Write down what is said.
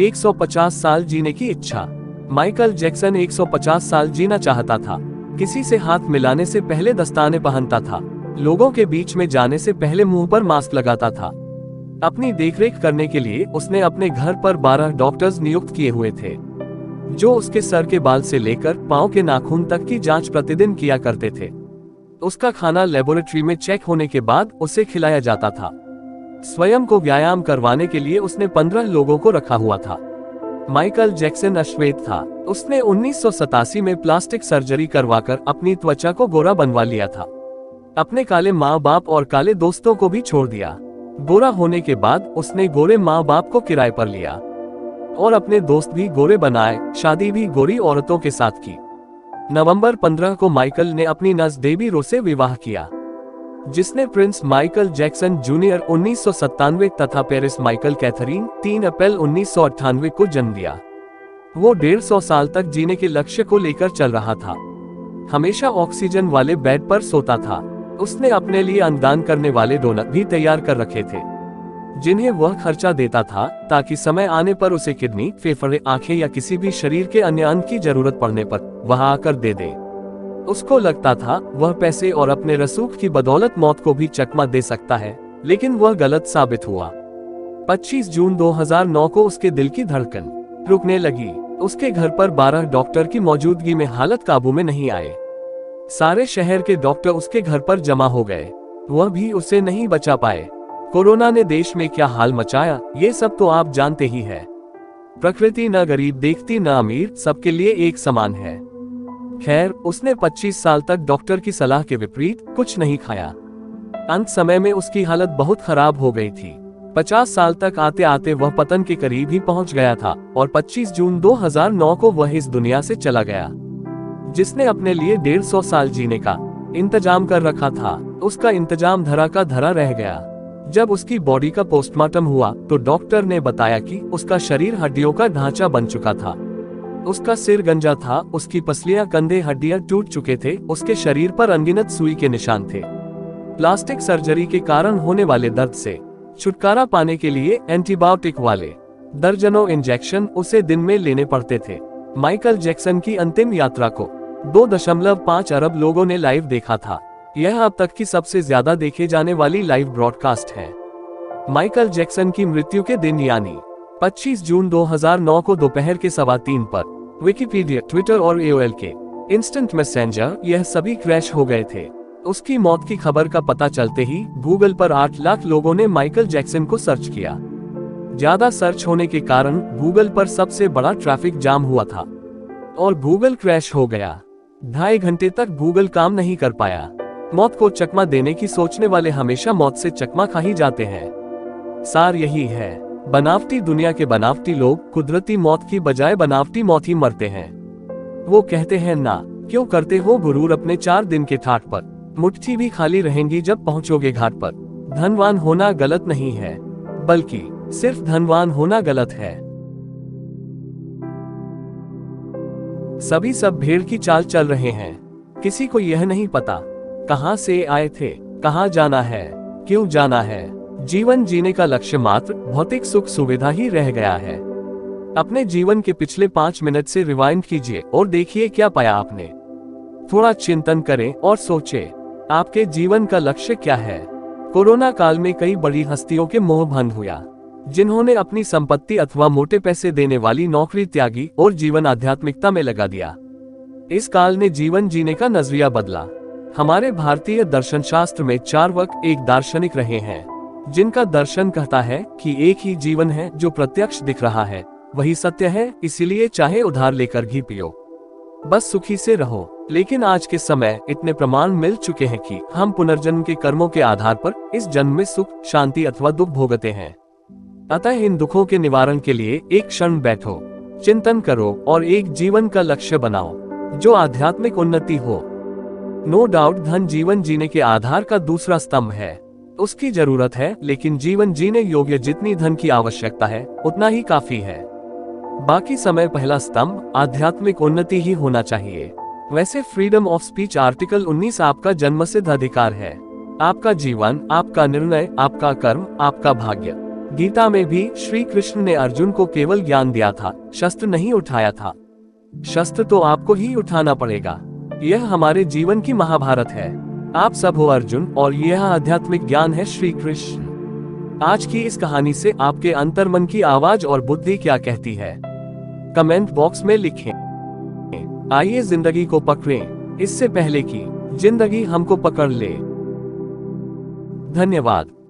150 साल जीने की इच्छा। माइकल जैक्सन 150 साल जीना चाहता था। किसी से हाथ मिलाने से पहले दस्ताने पहनता था। लोगों के बीच में जाने से पहले मुंह पर मास्क लगाता था। अपनी देखरेख करने के लिए उसने अपने घर पर 12 डॉक्टर्स नियुक्त किए हुए थे, जो उसके सर के बाल से लेकर पांव के नाखून तक की जांच प्रतिदिन किया करते थे। उसका खाना लेबोरेटरी में चेक होने के बाद उसे खिलाया जाता था। स्वयं को व्यायाम करवाने के लिए उसने 15 लोगों को रखा हुआ था। माइकल जैक्सन अश्वेत था। उसने 1987 में प्लास्टिक सर्जरी करवाकर अपनी त्वचा को गोरा बनवा लिया था। अपने काले माँ बाप और काले दोस्तों को भी छोड़ दिया। गोरा होने के बाद उसने गोरे माँ बाप को किराए पर लिया और अपने दोस्त भी गोरे बनाए। शादी भी गोरी औरतों के साथ की। नवंबर 15 को माइकल ने अपनी नस डेबी रो से विवाह किया, जिसने प्रिंस माइकल जैक्सन जूनियर 1997 तथा पेरिस माइकल कैथरीन 3 अप्रैल 1998 को जन्म दिया। वो 150 साल तक जीने के लक्ष्य को लेकर चल रहा था। हमेशा ऑक्सीजन वाले बेड पर सोता था। उसने अपने लिए अंगदान करने वाले डोनर भी तैयार कर रखे थे, जिन्हें वह खर्चा देता था ताकि समय आने पर उसे किडनी, फेफड़े, आंखें या किसी भी शरीर के अन्य अंग की जरूरत पड़ने पर वह आकर दे दे। उसको लगता था वह पैसे और अपने रसूख की बदौलत मौत को भी चकमा दे सकता है, लेकिन वह गलत साबित हुआ। 25 जून 2009 को उसके दिल की धड़कन रुकने लगी। उसके घर पर 12 डॉक्टर की मौजूदगी में हालत काबू में नहीं आए। सारे शहर के डॉक्टर उसके घर पर जमा हो गए। वह भी उसे नहीं बचा पाए। कोरोना ने देश में क्या हाल मचाया, ये सब तो आप जानते ही है। प्रकृति न गरीब देखती न अमीर, सबके लिए एक समान है। खैर, उसने 25 साल तक डॉक्टर की सलाह के विपरीत कुछ नहीं खाया। अंत समय में उसकी हालत बहुत खराब हो गई थी। 50 साल तक आते आते वह पतन के करीब ही पहुंच गया था और 25 जून 2009 को वह इस दुनिया से चला गया। जिसने अपने लिए 150 साल जीने का इंतजाम कर रखा था, उसका इंतजाम धरा का धरा रह गया। जब उसकी बॉडी का पोस्टमार्टम हुआ तो डॉक्टर ने बताया कि उसका शरीर हड्डियों का ढांचा बन चुका था। उसका सिर गंजा था, उसकी पसलियां, कंधे, हड्डियां टूट चुके थे, उसके शरीर पर अनगिनत सुई के निशान थे। प्लास्टिक सर्जरी के कारण होने वाले दर्द से छुटकारा पाने के लिए एंटीबायोटिक वाले दर्जनों इंजेक्शन उसे दिन में लेने पड़ते थे। माइकल जैक्सन की अंतिम यात्रा को 2.5 अरब लोगों ने लाइव देखा था। यह अब तक की सबसे ज्यादा देखे जाने वाली लाइव ब्रॉडकास्ट है। माइकल जैक्सन की मृत्यु के दिन यानी 25 जून 2009 को दोपहर के 3:15 पर विकिपीडिया, ट्विटर और AOL के इंस्टेंट मैसेंजर यह सभी क्रैश हो गए थे। उसकी मौत की खबर का पता चलते ही गूगल पर 8 लाख लोगों ने माइकल जैक्सन को सर्च किया। ज्यादा सर्च होने के कारण गूगल पर सबसे बड़ा ट्रैफिक जाम हुआ था और गूगल क्रैश हो गया। 2.5 घंटे तक गूगल काम नहीं कर पाया। मौत को चकमा देने की सोचने वाले हमेशा मौत से चकमा खा ही जाते हैं। सार यही है, बनावटी दुनिया के बनावटी लोग कुदरती मौत की बजाय बनावटी मौत ही मरते हैं। वो कहते हैं ना, क्यों करते हो गुरूर अपने 4 दिन के ठाठ पर, मुट्ठी भी खाली रहेंगी जब पहुंचोगे घाट पर। धनवान होना गलत नहीं है, बल्कि सिर्फ धनवान होना गलत है। सभी सब भेड़ की चाल चल रहे हैं। किसी को यह नहीं पता कहां से आए थे, कहां जाना है, क्यों जाना है। जीवन जीने का लक्ष्य मात्र भौतिक सुख सुविधा ही रह गया है। अपने जीवन के पिछले 5 मिनट से रिवाइंड कीजिए और देखिए क्या पाया आपने। थोड़ा चिंतन करें और सोचें, आपके जीवन का लक्ष्य क्या है। कोरोना काल में कई बड़ी हस्तियों के मोह भंग हुआ, जिन्होंने अपनी संपत्ति अथवा मोटे पैसे देने वाली नौकरी त्यागी और जीवन आध्यात्मिकता में लगा दिया। इस काल ने जीवन जीने का नजरिया बदला। हमारे भारतीय दर्शन शास्त्र में चार्वाक एक दार्शनिक रहे हैं, जिनका दर्शन कहता है कि एक ही जीवन है जो प्रत्यक्ष दिख रहा है, वही सत्य है। इसीलिए चाहे उधार लेकर घी पियो, बस सुखी से रहो। लेकिन आज के समय इतने प्रमाण मिल चुके हैं कि हम पुनर्जन्म के कर्मों के आधार पर इस जन्म में सुख, शांति अथवा दुख भोगते हैं। अतः इन दुखों के निवारण के लिए एक क्षण बैठो, चिंतन करो और एक जीवन का लक्ष्य बनाओ जो आध्यात्मिक उन्नति हो। नो डाउट धन जीवन जीने के आधार का दूसरा स्तंभ है। उसकी जरूरत है, लेकिन जीवन जीने योग्य जितनी धन की आवश्यकता है उतना ही काफी है। बाकी समय पहला स्तंभ आध्यात्मिक उन्नति ही होना चाहिए। वैसे फ्रीडम ऑफ स्पीच आर्टिकल 19 आपका जन्मसिद्ध अधिकार है। आपका जीवन, आपका निर्णय, आपका कर्म, आपका भाग्य। गीता में भी श्री कृष्ण ने अर्जुन को केवल ज्ञान दिया था, शस्त्र नहीं उठाया था। शस्त्र तो आपको ही उठाना पड़ेगा। यह हमारे जीवन की महाभारत है। आप सब हो अर्जुन और यह आध्यात्मिक ज्ञान है श्री कृष्ण। आज की इस कहानी से आपके अंतर्मन की आवाज और बुद्धि क्या कहती है, कमेंट बॉक्स में लिखें। आइए जिंदगी को पकड़ें, इससे पहले कि जिंदगी हमको पकड़ ले। धन्यवाद।